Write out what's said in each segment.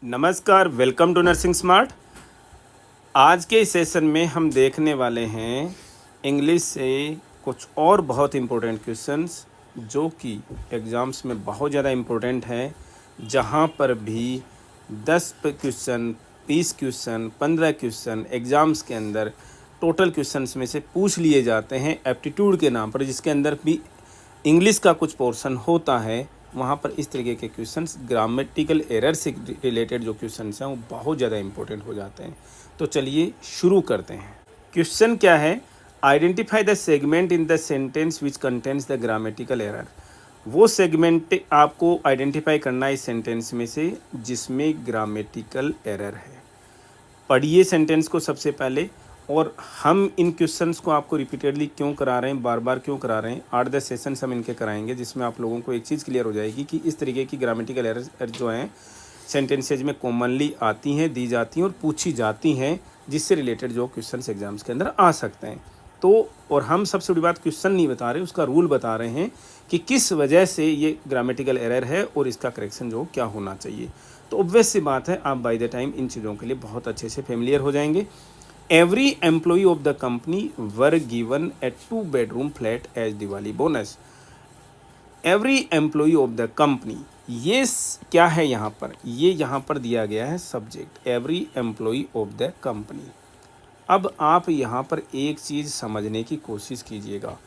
नमस्कार, welcome to nursing smart. आज के इस सेशन में हम देखने वाले हैं इंग्लिश से कुछ और बहुत इम्पोर्टेंट क्वेश्चंस जो कि एग्ज़ाम्स में बहुत ज़्यादा इम्पोर्टेंट है। जहां पर भी 10 क्वेश्चन, 20 क्वेश्चन, 15 क्वेश्चन एग्ज़ाम्स के अंदर टोटल क्वेश्चंस में से पूछ लिए जाते हैं एप्टीट्यूड के नाम पर, जिसके अंदर भी इंग्लिश का कुछ पोर्शन होता है। वहाँ पर इस तरीके के क्वेश्चंस ग्रामेटिकल एरर से रिलेटेड जो क्वेश्चंस हैं वो बहुत ज़्यादा इंपॉर्टेंट हो जाते हैं। तो चलिए शुरू करते हैं। क्वेश्चन क्या है? Identify the segment in the sentence which contains the grammatical error. वो सेगमेंट आपको आइडेंटिफाई करना है इस सेंटेंस में से जिसमें ग्रामेटिकल एरर है। पढ़िए सेंटेंस को सबसे पहले। और हम इन क्वेश्चंस को आपको रिपीटेडली क्यों करा रहे हैं, बार बार क्यों करा रहे हैं, 8-10 सेशंस हम इनके कराएंगे जिसमें आप लोगों को एक चीज़ क्लियर हो जाएगी कि इस तरीके की ग्रामेटिकल एरर जो हैं सेंटेंसेज में कॉमनली आती हैं, दी जाती हैं और पूछी जाती हैं, जिससे रिलेटेड जो क्वेश्चंस एग्जाम्स के अंदर आ सकते हैं। तो और हम सबसे बड़ी बात क्वेश्चन नहीं बता रहे, उसका रूल बता रहे हैं कि किस वजह से ये ग्रामेटिकल एरर है और इसका करेक्शन जो क्या होना चाहिए। तो ऑब्वियस सी बात है, आप बाय द टाइम इन चीज़ों के लिए बहुत अच्छे से फेमिलियर हो जाएंगे। Every employee of the company were given a 2-bedroom flat as Diwali bonus. Every employee of the company, ये क्या है यहाँ पर? ये यहाँ पर दिया गया है subject, every employee of the company। अब आप यहाँ पर एक चीज़ समझने की कोशिश कीजिएगा।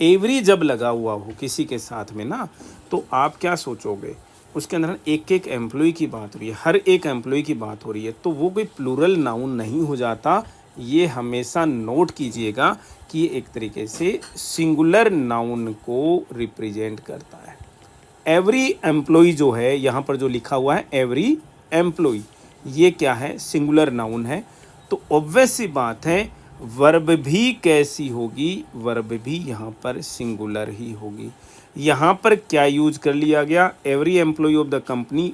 एवरी जब लगा हुआ हो किसी के साथ में ना, तो आप क्या सोचोगे? उसके अंदर एक एक एम्प्लॉय की बात हो रही है, हर एक एम्प्लॉय की बात हो रही है, तो वो कोई प्लूरल नाउन नहीं हो जाता। ये हमेशा नोट कीजिएगा कि ये एक तरीके से सिंगुलर नाउन को रिप्रेजेंट करता है। एवरी एम्प्लॉय जो है यहाँ पर जो लिखा हुआ है एवरी एम्प्लॉय, ये क्या है? सिंगुलर नाउन है। तो ऑब्वियस सी बात है, वर्ब भी कैसी होगी? वर्ब भी यहाँ पर सिंगुलर ही होगी। यहाँ पर क्या यूज कर लिया गया? Every employ of the company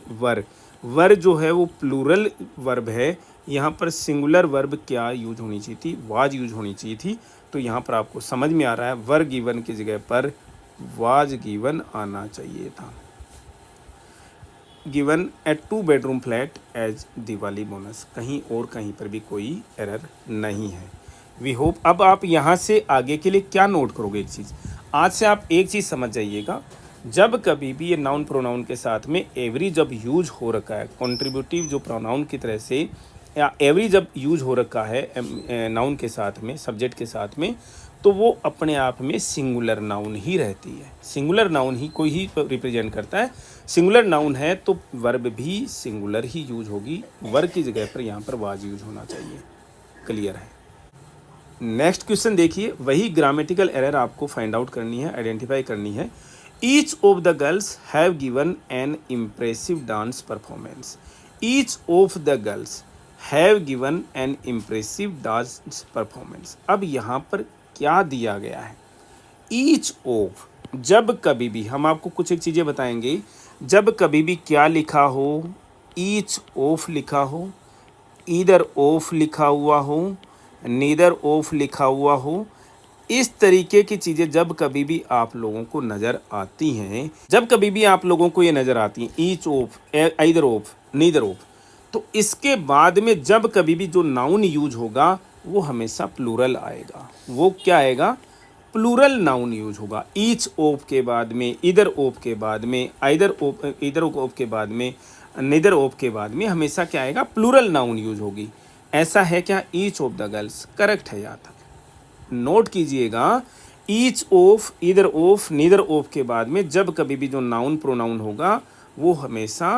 वर जो है वो प्लूरल वर्ब है। यहाँ पर सिंगुलर वर्ब क्या यूज होनी चाहिए थी? वाज यूज होनी चाहिए थी। तो यहाँ पर आपको समझ में आ रहा है, वर गिवन की जगह पर वाज गिवन आना चाहिए था। Given a 2-bedroom flat as Diwali bonus, कहीं और कहीं पर भी कोई एरर नहीं है। We hope. अब आप यहाँ से आगे के लिए क्या नोट करोगे? एक चीज़ आज से आप एक चीज़ समझ जाइएगा, जब कभी भी ये नाउन प्रोनाउन के साथ में एवरी जब यूज हो रखा है कॉन्ट्रीब्यूटिव जो प्रोनाउन की तरह से, या एवरी जब यूज हो रखा है नाउन के साथ में, सब्जेक्ट के साथ में, तो वो अपने आप में सिंगुलर नाउन ही रहती है। सिंगुलर नाउन ही कोई ही रिप्रेजेंट करता है। सिंगुलर नाउन है तो वर्ब भी सिंगुलर ही यूज होगी। वर्ब की जगह पर यहाँ पर वाज यूज होना चाहिए। क्लियर है? नेक्स्ट क्वेश्चन देखिए, वही ग्रामेटिकल एरर आपको फाइंड आउट करनी है, आइडेंटिफाई करनी है। Each of the girls have given an impressive dance performance. Each of the girls have given an impressive dance performance. अब यहाँ पर क्या दिया गया है? ईच ऑफ, जब कभी भी हम आपको कुछ एक चीज़ें बताएंगे, जब कभी भी क्या लिखा हो, ईच ऑफ लिखा हो, ईदर ऑफ लिखा हुआ हो, नीदर ऑफ लिखा हुआ हो, इस तरीके की चीज़ें जब कभी भी आप लोगों को नज़र आती हैं, जब कभी भी आप लोगों को ये नज़र आती हैं, each of, either of, neither of, तो इसके बाद में जब कभी भी जो नाउन यूज होगा वो हमेशा प्लूरल आएगा। वो क्या आएगा? प्लूरल नाउन यूज होगा। ईच ऑफ के बाद में, ईदर ऑफ के बाद में, ईदर ऑफ के बाद में, नीदर ऑफ के बाद में हमेशा क्या आएगा? प्लूरल नाउन यूज होगी। ऐसा है क्या? Each of the girls correct है। यहाँ तक नोट कीजिएगा, each of, either of, neither of के बाद में जब कभी भी जो नाउन प्रोनाउन होगा वो हमेशा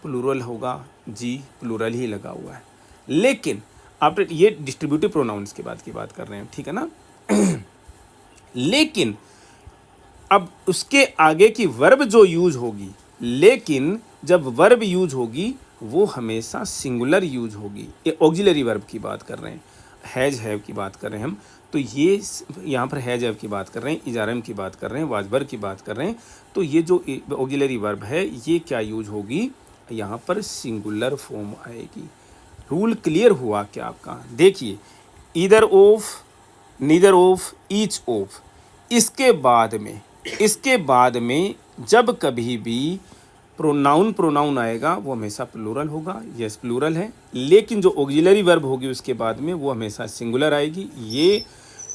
प्लूरल होगा। जी, प्लूरल ही लगा हुआ है। लेकिन आप ये डिस्ट्रीब्यूटिव प्रोनाउंस के बाद की बात कर रहे हैं, ठीक है ना? लेकिन अब उसके आगे की वर्ब जो यूज होगी, लेकिन जब वर्ब यूज होगी वो हमेशा सिंगुलर यूज होगी। ये ऑक्सिलरी वर्ब की बात कर रहे हैं, हैज हैव की बात कर रहे हैं हम। तो ये यहाँ पर हैज हैव की बात कर रहे हैं, इजारम की बात कर रहे हैं, वाजबर की बात कर रहे हैं। तो ये जो ऑक्सिलरी वर्ब है ये क्या यूज होगी? यहाँ पर सिंगुलर फॉर्म आएगी। रूल क्लियर हुआ क्या आपका? देखिए, either of, neither of, each of, इसके बाद में जब कभी भी प्रोनाउन आएगा वो हमेशा प्लूरल होगा, यस प्लूरल है, लेकिन जो ऑक्सिलरी वर्ब होगी उसके बाद में वो हमेशा सिंगुलर आएगी।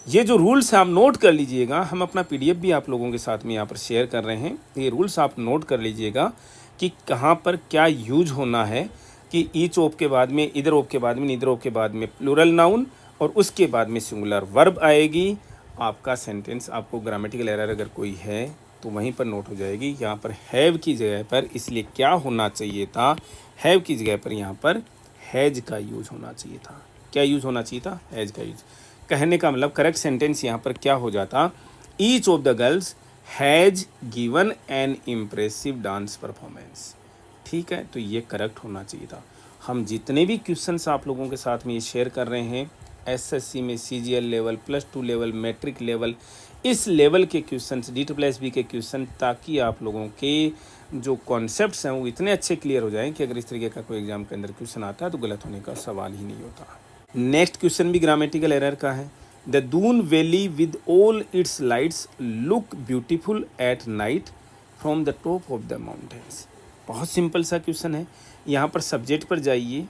ये जो रूल्स आप नोट कर लीजिएगा, हम अपना पीडीएफ भी आप लोगों के साथ में यहाँ पर शेयर कर रहे हैं। ये रूल्स आप नोट कर लीजिएगा कि कहाँ पर क्या यूज होना है, कि ईच ऑफ के बाद में, इधर ऑफ के बाद में, नीदर ऑफ के बाद में प्लूरल नाउन और उसके बाद में सिंगुलर वर्ब आएगी। आपका सेंटेंस, आपको ग्रामेटिकल एरर अगर कोई है तो वहीं पर नोट हो जाएगी। यहाँ पर हैव की जगह पर, इसलिए क्या होना चाहिए था, हैव की जगह पर यहाँ पर हैज का यूज होना चाहिए था। क्या यूज होना चाहिए था? हैज का यूज। कहने का मतलब करेक्ट सेंटेंस यहाँ पर क्या हो जाता, each of the girls has given an impressive dance performance. ठीक है, तो ये करेक्ट होना चाहिए था। हम जितने भी क्वेश्चंस आप लोगों के साथ में ये शेयर कर रहे हैं, एसएससी में CGL level, +2 level, matric level, इस लेवल के क्वेश्चंस, D+B के क्वेश्चन, ताकि आप लोगों के जो कॉन्सेप्ट्स हैं वो इतने अच्छे क्लियर हो जाएं कि अगर इस तरीके का कोई एग्जाम के अंदर क्वेश्चन आता है तो गलत होने का सवाल ही नहीं होता। नेक्स्ट क्वेश्चन भी ग्रामेटिकल एरर का है। The Doon valley with all it's lights look beautiful at night from the top of the mountains. बहुत सिंपल सा क्वेश्चन है। यहाँ पर सब्जेक्ट पर जाइए,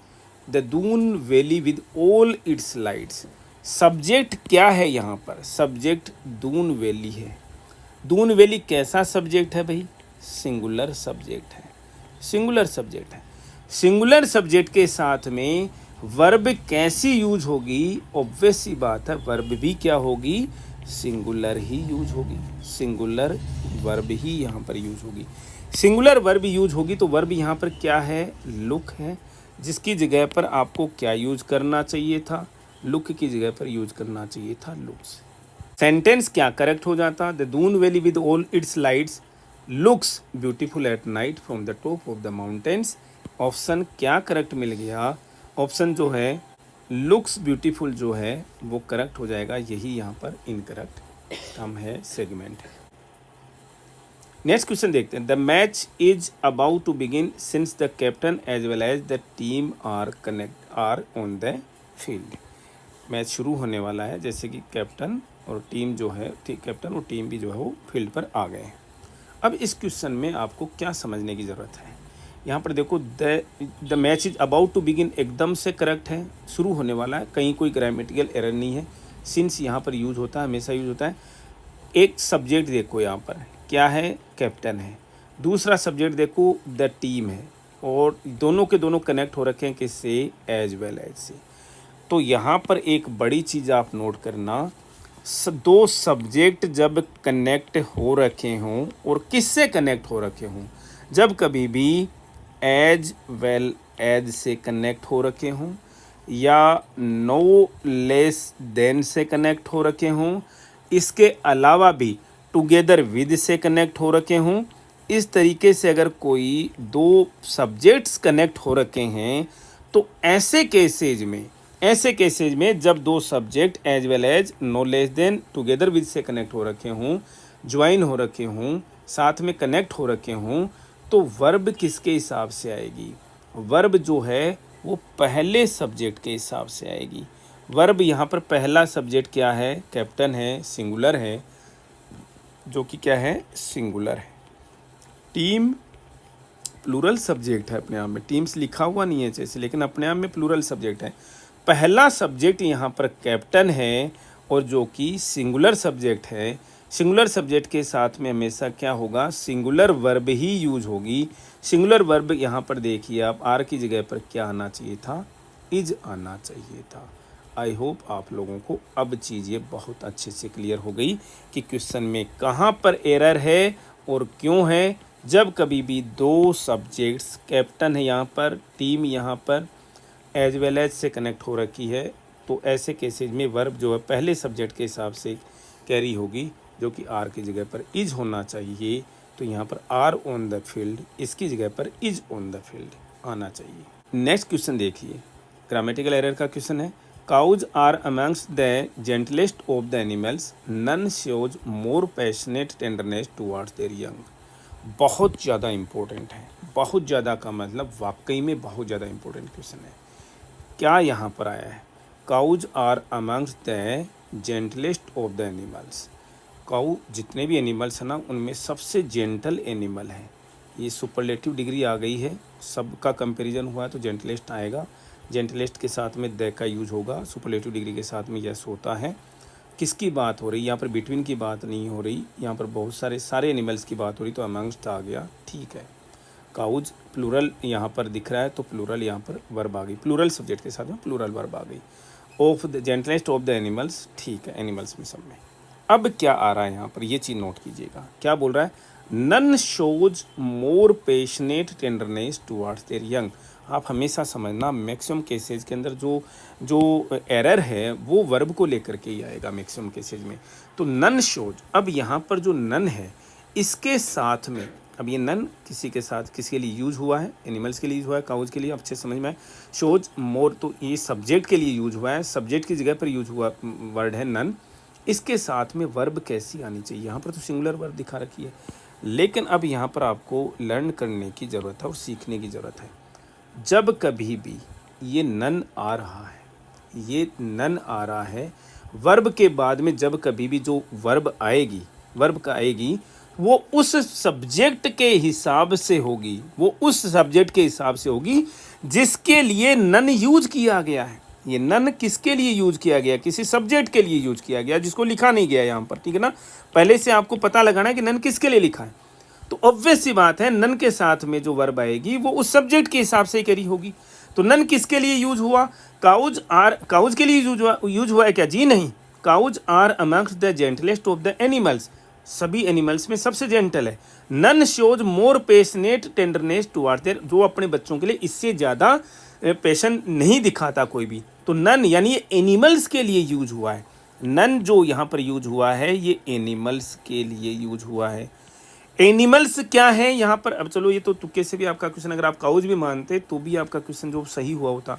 the Doon valley with all it's lights. Subject क्या है यहाँ पर? सब्जेक्ट दून वैली है। दून वैली कैसा सब्जेक्ट है भाई? सिंगुलर सब्जेक्ट है। सिंगुलर सब्जेक्ट है। सिंगुलर सब्जेक्ट के साथ में वर्ब कैसी यूज होगी? ऑब्वियस सी बात है, वर्ब भी क्या होगी? सिंगुलर ही यूज होगी। सिंगुलर वर्ब ही यहाँ पर यूज होगी। सिंगुलर वर्ब यूज होगी तो वर्ब यहाँ पर क्या है? लुक है, जिसकी जगह पर आपको क्या यूज करना चाहिए था? लुक की जगह पर यूज करना चाहिए था लुक्स। सेंटेंस क्या करेक्ट हो जाता? The Doon valley with all it's lights looks beautiful at night from the top of the mountains. Option क्या करेक्ट मिल गया? ऑप्शन जो है लुक्स ब्यूटीफुल जो है वो करेक्ट हो जाएगा। यही यहाँ पर इनकरेक्ट हम है, सेगमेंट है। नेक्स्ट क्वेश्चन देखते हैं। The match is about to begin since the captain as well as the team are on the field. Match शुरू होने वाला है, जैसे कि कैप्टन और टीम जो है, कैप्टन और टीम भी जो है वो फील्ड पर आ गए हैं। अब इस क्वेश्चन में आपको क्या समझने की ज़रूरत है? यहाँ पर देखो, the match is about to begin एकदम से करेक्ट है, शुरू होने वाला है, कहीं कोई ग्रामेटिकल एरर नहीं है। सिंस यहाँ पर यूज होता है, हमेशा यूज होता है। एक सब्जेक्ट देखो यहाँ पर क्या है? कैप्टन है। दूसरा सब्जेक्ट देखो द टीम है, और दोनों के दोनों कनेक्ट हो रखे हैं किससे? एज वेल एज से। तो यहाँ पर एक बड़ी चीज़ आप नोट करना, दो सब्जेक्ट जब कनेक्ट हो रखे हों, और किससे कनेक्ट हो रखे हों? जब कभी भी एज वेल एज से कनेक्ट हो रखे हों, या नो लेस देन से कनेक्ट हो रखे हों, इसके अलावा भी टुगेदर विद से कनेक्ट हो रखे हों। इस तरीके से अगर कोई दो सब्जेक्ट्स कनेक्ट हो रखे हैं तो ऐसे केसेज में जब दो subject as well as, no less than, together with से कनेक्ट हो रखे हों, ज्वाइन हो रखे हों, साथ में कनेक्ट हो रखे हों, तो वर्ब किसके हिसाब से आएगी? वर्ब जो है वो पहले सब्जेक्ट के हिसाब से आएगी। वर्ब यहाँ पर पहला सब्जेक्ट क्या है? कैप्टन है, सिंगुलर है, जो कि क्या है? सिंगुलर है। टीम प्लूरल सब्जेक्ट है अपने आप में, टीम्स लिखा हुआ नहीं है जैसे, लेकिन अपने आप में प्लूरल सब्जेक्ट है। पहला सब्जेक्ट यहाँ पर कैप्टन है, और जो कि सिंगुलर सब्जेक्ट है। सिंगुलर सब्जेक्ट के साथ में हमेशा क्या होगा? सिंगुलर वर्ब ही यूज होगी। सिंगुलर वर्ब यहाँ पर देखिए आप, आर की जगह पर क्या आना चाहिए था? इज आना चाहिए था। आई होप आप लोगों को अब चीज़ें बहुत अच्छे से क्लियर हो गई कि क्वेश्चन में कहाँ पर एरर है और क्यों है। जब कभी भी दो सब्जेक्ट्स, कैप्टन है यहाँ पर, टीम यहाँ पर एज वेल एज से कनेक्ट हो रखी है, तो ऐसे केसेज में वर्ब जो है पहले सब्जेक्ट के हिसाब से कैरी होगी, जो कि आर की जगह पर इज होना चाहिए। तो यहाँ पर आर ऑन द फील्ड, इसकी जगह पर इज ऑन द फील्ड आना चाहिए। नेक्स्ट क्वेश्चन देखिए, ग्रामेटिकल एरर का क्वेश्चन है। Cows are amongst the gentlest of the animals, none shows more passionate tenderness towards their young. बहुत ज़्यादा इम्पोर्टेंट है, बहुत ज़्यादा का मतलब वाकई में बहुत ज़्यादा इम्पोर्टेंट क्वेश्चन है। क्या यहाँ पर आया है? Cows are amongst the gentlest of the animals. Cow जितने भी एनिमल्स हैं ना, उनमें सबसे जेंटल एनिमल है। ये सुपरलेटिव डिग्री आ गई है, सबका कंपैरिजन हुआ है तो जेंटलेस्ट आएगा। जेंटलेस्ट के साथ में द का यूज होगा, सुपरलेटिव डिग्री के साथ में यस होता है। किसकी बात हो रही, यहाँ पर बिटवीन की बात नहीं हो रही, यहाँ पर बहुत सारे एनिमल्स की बात हो रही, तो अमंगस्ट आ गया, ठीक है। काउज प्लूरल यहाँ पर दिख रहा है तो प्लूरल यहाँ पर वर्ब आ गई, प्लूरल सब्जेक्ट के साथ में प्लूरल वर्ब आ गई। Of the gentlest of the animals, ठीक है, एनिमल्स में सब में। अब क्या आ रहा है यहाँ पर, ये चीज़ नोट कीजिएगा, क्या बोल रहा है, none shows more passionate tenderness towards their young. आप हमेशा समझना मैक्सिमम केसेज के अंदर जो एरर है वो वर्ब को लेकर के ही आएगा मैक्सिमम केसेज में। तो नन शोज, अब यहाँ पर जो नन है इसके साथ में, अब ये नन किसी के साथ किसके लिए यूज हुआ है, एनिमल्स के लिए यूज हुआ है, काउज के लिए, अच्छे समझ में आए। शोज मोर, तो ये सब्जेक्ट के लिए यूज हुआ है, सब्जेक्ट की जगह पर यूज हुआ वर्ड है नन। इसके साथ में वर्ब कैसी आनी चाहिए, यहाँ पर तो सिंगुलर वर्ब दिखा रखी है, लेकिन अब यहाँ पर आपको लर्न करने की ज़रूरत है और सीखने की ज़रूरत है। जब कभी भी ये नन आ रहा है, ये नन आ रहा है, वर्ब के बाद में जब कभी भी जो वर्ब आएगी, वर्ब का आएगी, वो उस सब्जेक्ट के हिसाब से होगी, वो उस सब्जेक्ट के हिसाब से होगी जिसके लिए नन यूज किया गया है। ये नन किसके लिए यूज किया गया, किसी सब्जेक्ट के लिए यूज किया गया जिसको लिखा नहीं गया यहाँ पर, ठीक है ना। पहले से आपको पता लगाना है कि नन किसके लिए लिखा है, तो ऑब्वियस सी बात है नन के साथ में जो वर्ब आएगी वो उस सब्जेक्ट के हिसाब से ही करी होगी। तो नन किसके लिए यूज हुआ, काउज के लिए यूज हुआ है क्या, जी नहीं। Cows are amongst the gentlest of the animals, सभी एनिमल्स में सबसे जेंटल है। None shows more passionate tenderness towards their, जो अपने बच्चों के लिए इससे ज़्यादा पैशन नहीं दिखाता कोई भी। तो नन यानी ये एनिमल्स के लिए यूज हुआ है, नन जो यहाँ पर यूज हुआ है ये एनिमल्स के लिए यूज हुआ है। एनिमल्स क्या है यहाँ पर, अब चलो ये तो तुक्के से भी आपका क्वेश्चन, अगर आप काउज भी मानते तो भी आपका क्वेश्चन जो सही हुआ होता।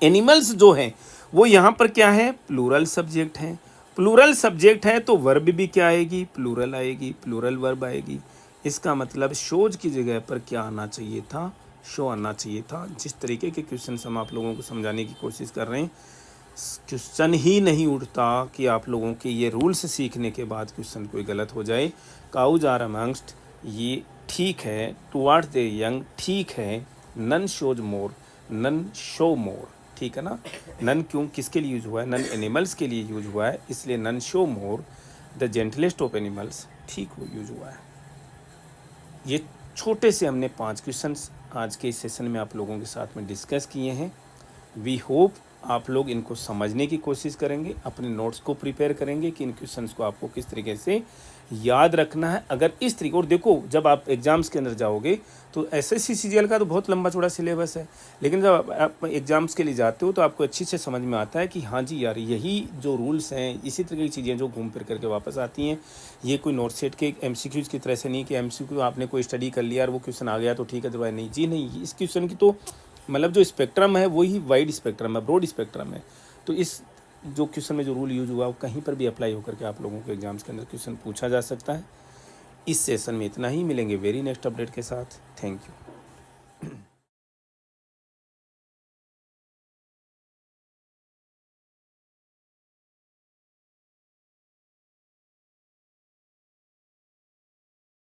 एनिमल्स जो है वो यहाँ पर क्या है, प्लूरल सब्जेक्ट है। प्लूरल सब्जेक्ट है तो वर्ब भी क्या आएगी, प्लूरल आएगी, प्लूरल वर्ब आएगी। इसका मतलब शोज की जगह पर क्या आना चाहिए था, शो आना चाहिए था। जिस तरीके के क्वेश्चन हम आप लोगों को समझाने की कोशिश कर रहे हैं, क्वेश्चन ही नहीं उठता कि आप लोगों के ये रूल्स सीखने के बाद क्वेश्चन कोई गलत हो जाए। काउज आर अमंग्स्ट, ये ठीक है, टुवर्ड्स द यंग ठीक है, none shows more, none show more, ठीक है ना। नन क्यों किसके लिए यूज हुआ है, नन एनिमल्स के लिए यूज हुआ है, इसलिए none show more the gentlest of animals, ठीक वो यूज हुआ है। ये छोटे से हमने 5 क्वेश्चंस आज के इस सेशन में आप लोगों के साथ में डिस्कस किए हैं। वी होप आप लोग इनको समझने की कोशिश करेंगे, अपने नोट्स को प्रिपेयर करेंगे कि इन क्वेश्चंस को आपको किस तरीके से याद रखना है। अगर इस तरीके, और देखो जब आप एग्ज़ाम्स के अंदर जाओगे तो एसएससी सीजीएल का तो बहुत लंबा चौड़ा सिलेबस है, लेकिन जब आप एग्ज़ाम्स के लिए जाते हो तो आपको अच्छी से समझ में आता है कि हाँ जी यार यही जो रूल्स हैं, इसी तरह की चीज़ें जो घूम फिर करके वापस आती हैं। ये कोई नोट सेट के एमसीक्यूज़ की तरह से नहीं कि एमसीक्यू आपने कोई स्टडी कर लिया और वो क्वेश्चन आ गया तो ठीक है, दरवाए नहीं जी नहीं। इस क्वेश्चन की तो मतलब जो स्पेक्ट्रम है वही वाइड स्पेक्ट्रम है, ब्रॉड स्पेक्ट्रम है। तो इस जो क्वेश्चन में जो रूल यूज हुआ वो कहीं पर भी अप्लाई होकर के आप लोगों को एग्जाम्स के अंदर क्वेश्चन पूछा जा सकता है। इस सेशन में इतना ही, मिलेंगे वेरी नेक्स्ट अपडेट के साथ। Thank you.